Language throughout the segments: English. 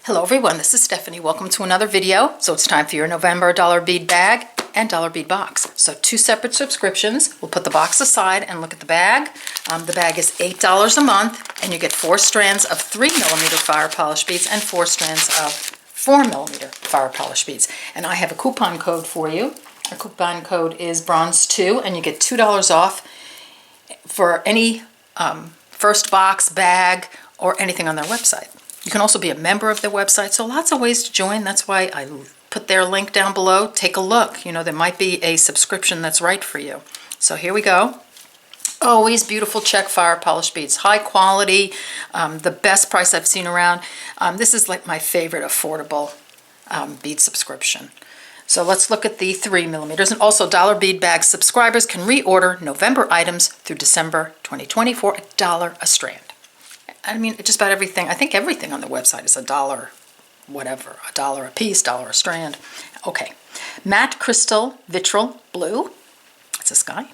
Hello everyone, this is Stephanie. Welcome to another video. So it's time for your November dollar bead bag and dollar bead box. So two separate subscriptions. We'll put the box aside and look at the bag. The bag is $8 a month and you get 4 strands of 3mm fire polish beads and 4 strands of 4mm fire polish beads. And I have a coupon code for you. Our coupon code is Bronze2 and you get $2 off for any first box, bag, or anything on their website. You can also be a member of their website, so lots of ways to join. That's why I put their link down below. Take a look. You know, there might be a subscription that's right for you. So here we go. Always beautiful check fire polish beads. High quality, the best price I've seen around. This is like my favorite affordable bead subscription. So let's look at the 3mm. And also dollar bead bag subscribers can reorder November items through December 2020 for $1 a strand. I mean, just about everything. I think everything on the website is $1, whatever, $1 a piece, $1 a strand. Okay, matte crystal vitral blue. That's this guy.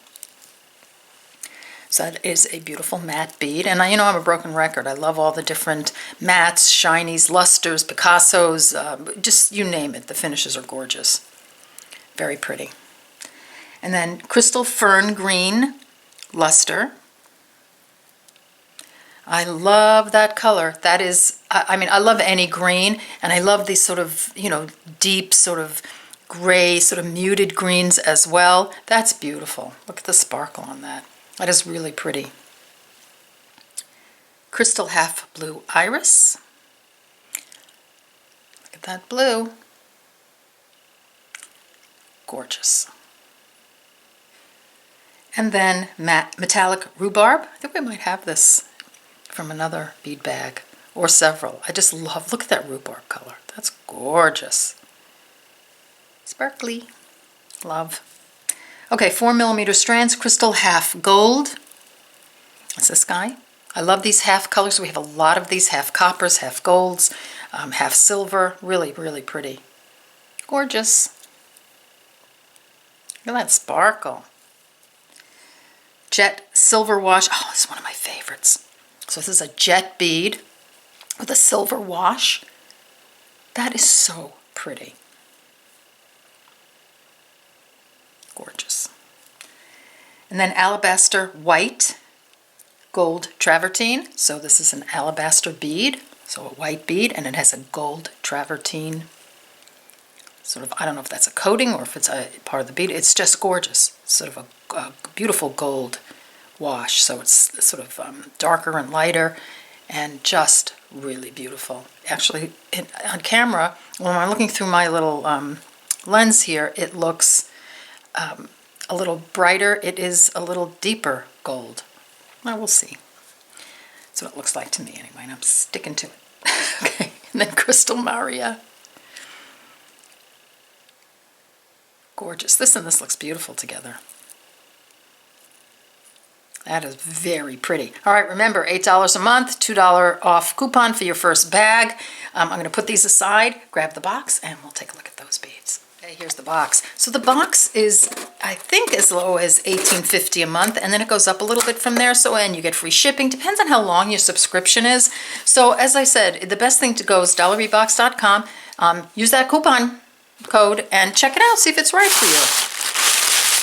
So that is a beautiful matte bead, and you know I'm a broken record. I love all the different mattes, shinies, lusters, Picassos, just you name it. The finishes are gorgeous, very pretty. And then crystal fern green luster. I love that color. That is, I mean, I love any green, and I love these sort of, you know, deep sort of gray, sort of muted greens as well. That's beautiful. Look at the sparkle on that. That is really pretty. Crystal half blue iris. Look at that blue. Gorgeous. And then matte metallic rhubarb. I think we might have this from another bead bag, or several. I just love, look at that rhubarb color. That's gorgeous. Sparkly. Love. Okay, 4mm strands, crystal half gold. That's this guy. I love these half colors. We have a lot of these, half coppers, half golds, half silver. Really, really pretty. Gorgeous. Look at that sparkle. Jet silver wash. Oh, this is one of my favorites. So this is a jet bead with a silver wash. That is so pretty. Gorgeous. And then alabaster white gold travertine. So this is an alabaster bead, so a white bead, and it has a gold travertine. Sort of, I don't know if that's a coating or if it's a part of the bead. It's just gorgeous. It's sort of a beautiful gold wash, so it's sort of darker and lighter and just really beautiful. Actually, on camera, when I'm looking through my little lens here, it looks a little brighter. It is a little deeper gold. Well, we'll see. That's what it looks like to me anyway, and I'm sticking to it. Okay, and then Crystal Maria. Gorgeous. This and this looks beautiful together. That is very pretty. All right, remember, $8 a month, $2 off coupon for your first bag. I'm going to put these aside, grab the box, and we'll take a look at those beads. Okay, here's the box. So the box is, I think, as low as $18.50 a month, and then it goes up a little bit from there, and you get free shipping. Depends on how long your subscription is. So as I said, the best thing to go is dollarbeadbox.com. Use that coupon code and check it out, see if it's right for you.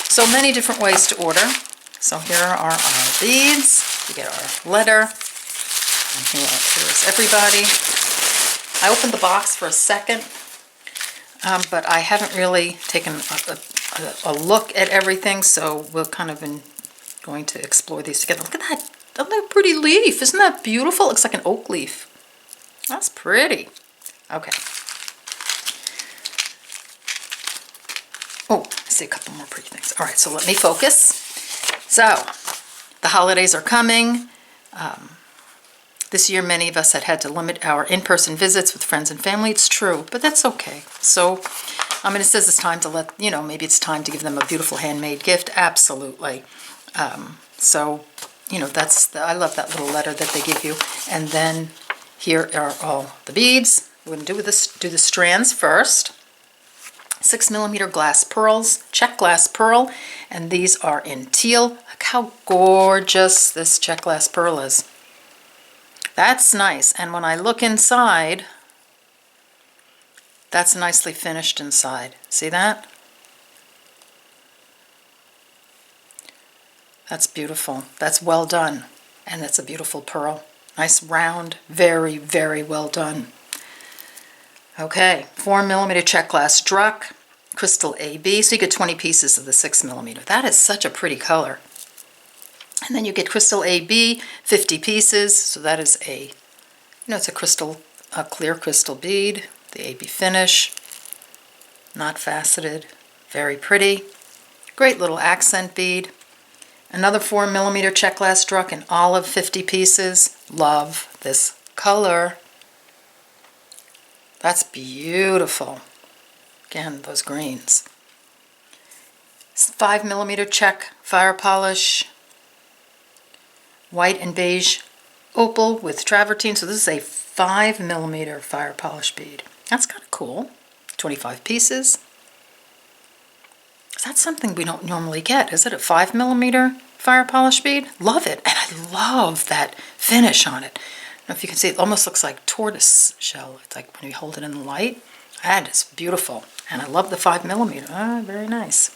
So many different ways to order. So here are our beads. You get our letter. And here's everybody. I opened the box for a second, but I haven't really taken a look at everything, so we're kind of going to explore these together. Look at that. Look at that pretty leaf. Isn't that beautiful? It looks like an oak leaf. That's pretty. Okay. Oh, I see a couple more pretty things. All right, so let me focus. So, the holidays are coming. This year, many of us had to limit our in-person visits with friends and family. It's true, but that's okay. So, it says it's time to let, you know, maybe it's time to give them a beautiful handmade gift. Absolutely. So, you know, I love that little letter that they give you. And then here are all the beads. We're going to do the strands first. 6mm glass pearls, check glass pearl, and these are in teal. Look how gorgeous this check glass pearl is. That's nice. And when I look inside, That's nicely finished inside. See that? That's beautiful. That's well done. And that's a beautiful pearl. Nice round, very, very well done. Okay, 4mm check glass Druck, crystal AB. So you get 20 pieces of the 6mm. That is such a pretty color. And then you get crystal AB, 50 pieces. So that is it's a clear crystal bead. The AB finish, not faceted, very pretty. Great little accent bead. Another 4mm check glass Druck in olive, 50 pieces. Love this color. That's beautiful. Again, those greens. 5mm check fire polish. White and beige opal with travertine. So this is a 5mm fire polish bead. That's kind of cool. 25 pieces. That's something we don't normally get. Is it a 5mm fire polish bead? Love it. And I love that finish on it. I don't know if you can see, it almost looks like tortoise shell. It's like when you hold it in the light. That is beautiful. And I love the 5mm. Ah, very nice.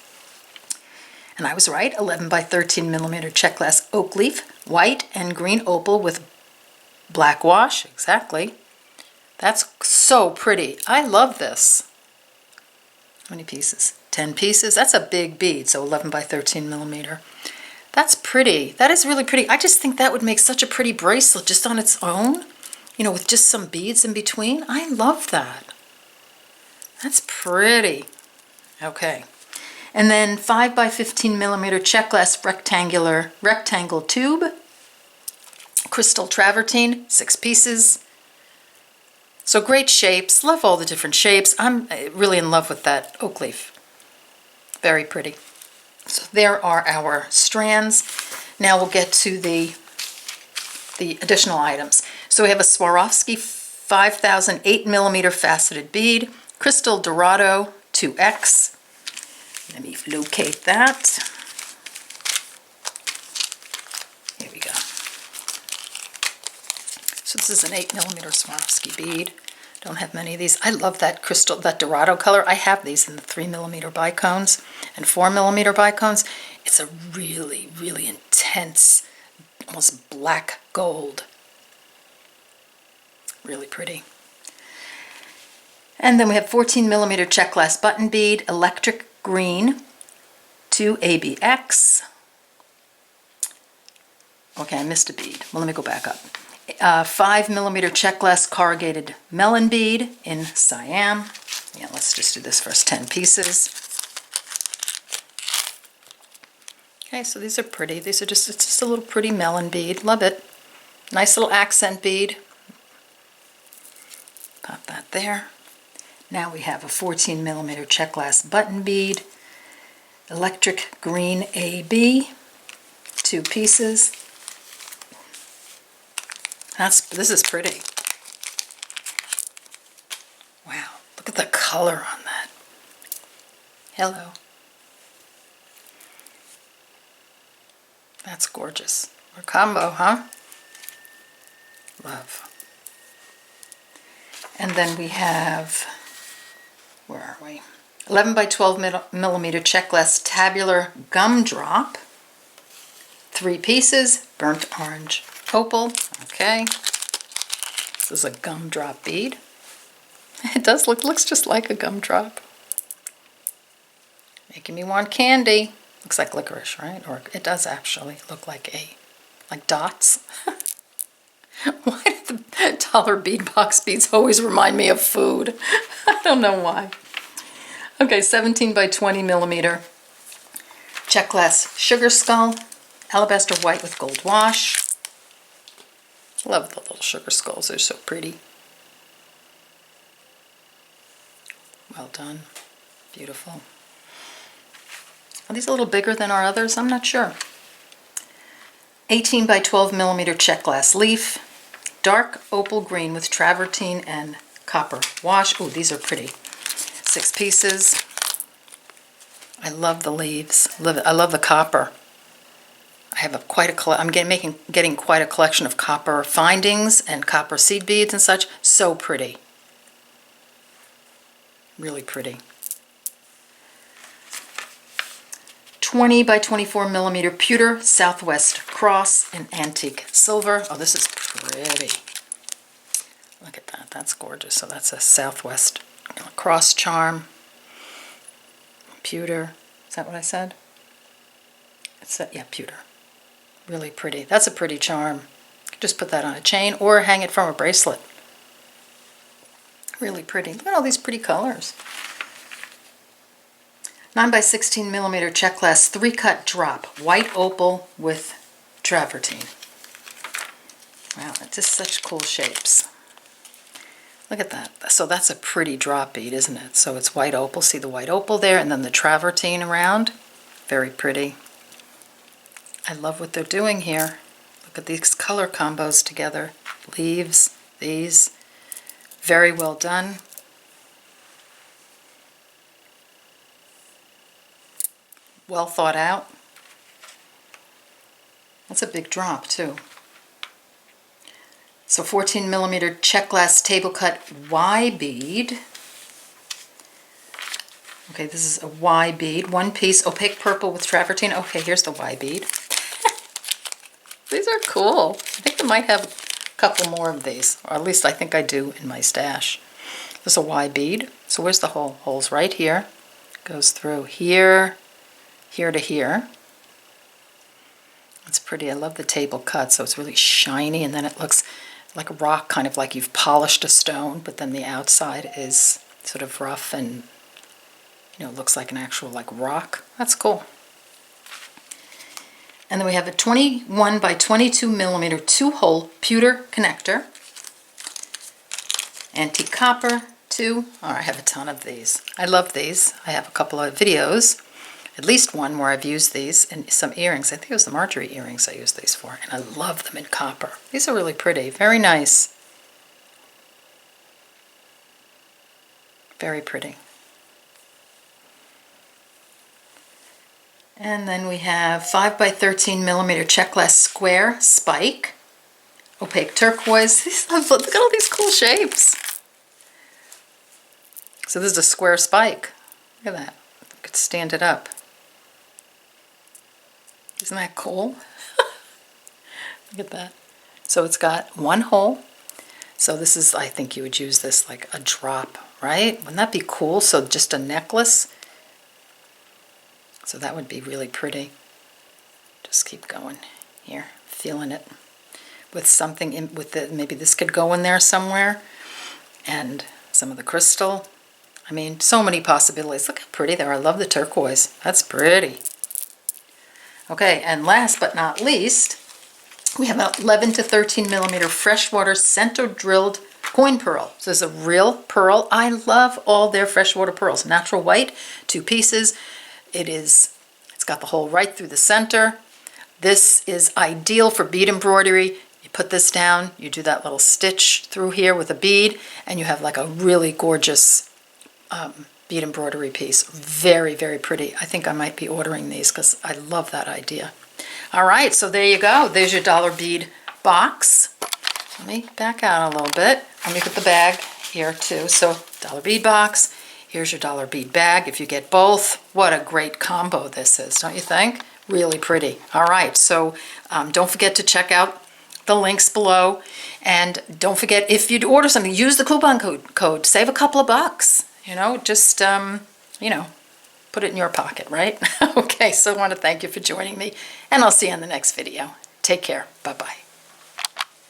And I was right. 11 by 13mm check glass oak leaf. White and green opal with black wash. Exactly. That's so pretty. I love this. How many pieces? 10 pieces. That's a big bead, so 11 by 13mm. That's pretty. That is really pretty. I just think that would make such a pretty bracelet just on its own, with just some beads in between. I love that. That's pretty. Okay. And then 5 by 15mm check glass rectangle tube. Crystal travertine, 6 pieces. So great shapes. Love all the different shapes. I'm really in love with that oak leaf. Very pretty. So there are our strands. Now we'll get to the additional items. So we have a Swarovski 5000 8mm faceted bead, crystal Dorado 2X. Let me locate that. Here we go. So this is an 8mm Swarovski bead. Don't have many of these. I love that crystal, that Dorado color. I have these in the 3mm bicones and 4mm bicones. It's a really, really intense, almost black gold. Really pretty. And then we have 14mm check glass button bead, electric green, 2ABX. Okay, I missed a bead. Well, let me go back up. 5mm check glass corrugated melon bead in cyan. Yeah, let's just do this first. 10 pieces. Okay, so these are pretty. It's just a little pretty melon bead. Love it. Nice little accent bead. Pop that there. Now we have a 14mm check glass button bead, electric green AB, 2 pieces. This is pretty. Wow, look at the color on that. Hello. That's gorgeous. Or combo, huh? Love. And then we have, where are we? 11 by 12mm check glass tabular gumdrop. 3 pieces, burnt orange opal. Okay. This is a gumdrop bead. It looks just like a gumdrop. Making me want candy. Looks like licorice, right? Or it does actually look like dots. Why do the dollar bead box beads always remind me of food? I don't know why. Okay, 17 by 20mm check glass sugar skull, alabaster white with gold wash. Love the little sugar skulls, they're so pretty. Well done, beautiful. Are these a little bigger than our others? I'm not sure. 18 by 12mm check glass leaf, dark opal green with travertine and copper wash. Oh, these are pretty. 6 pieces. I love the leaves. I love the copper. I have I'm getting quite a collection of copper findings and copper seed beads and such. So pretty. Really pretty. 20 by 24 millimeter pewter Southwest cross in antique silver. Oh, this is pretty. Look at that. That's gorgeous. So that's a Southwest cross charm. Pewter. Is that what I said? It's yeah, pewter. Really pretty. That's a pretty charm. You could just put that on a chain or hang it from a bracelet. Really pretty. Look at all these pretty colors. 9 by 16 millimeter check glass 3-cut drop. White opal with travertine. Wow, it's just such cool shapes. Look at that. So that's a pretty drop bead, isn't it? So it's white opal. See the white opal there, and then the travertine around. Very pretty. I love what they're doing here. Look at these color combos together. Leaves, these. Very well done. Well thought out. That's a big drop too. So 14 millimeter check glass table cut Y bead. Okay, this is a Y bead, one piece, opaque purple with travertine. Okay, here's the Y bead. These are cool. I think I might have a couple more of these, or at least I think I do in my stash. This is a Y bead. So where's the hole? Hole's right here. Goes through here, here to here. It's pretty. I love the table cut, so it's really shiny, and then it looks like a rock, kind of like you've polished a stone, but then the outside is sort of rough and, you know, looks like an actual like rock. That's cool. And then we have a 21 by 22 millimeter 2-hole pewter connector. Antique copper, too. Oh, I have a ton of these. I love these. I have a couple of videos, at least one where I've used these, and some earrings. I think it was the Marjorie earrings I used these for, and I love them in copper. These are really pretty. Very nice. Very pretty. And then we have 5 by 13 millimeter check glass square spike. Opaque turquoise. Look at all these cool shapes. So this is a square spike. Look at that. You could stand it up. Isn't that cool? Look at that. So it's got one hole. So this is, I think you would use this like a drop, right? Wouldn't that be cool? So just a necklace. So that would be really pretty. Just keep going here, feeling it. With something in, with the, maybe this could go in there somewhere. And some of the crystal. I mean, so many possibilities. Look how pretty they are. I love the turquoise. That's pretty. Okay, and last but not least, we have an 11 to 13 millimeter freshwater center drilled coin pearl. So this is a real pearl. I love all their freshwater pearls. Natural white, 2 pieces. It's got the hole right through the center. This is ideal for bead embroidery. You put this down, you do that little stitch through here with a bead, and you have like a really gorgeous bead embroidery piece. Very, very pretty. I think I might be ordering these because I love that idea. All right, so there you go. There's your dollar bead box. Let me back out a little bit. Let me put the bag here too. So dollar bead box. Here's your dollar bead bag. If you get both, what a great combo this is, don't you think? Really pretty. All right, so don't forget to check out the links below. And don't forget, if you order something, use the coupon code. Save a couple of bucks. You know, just, you know, put it in your pocket, right? Okay, so I want to thank you for joining me, and I'll see you in the next video. Take care. Bye-bye.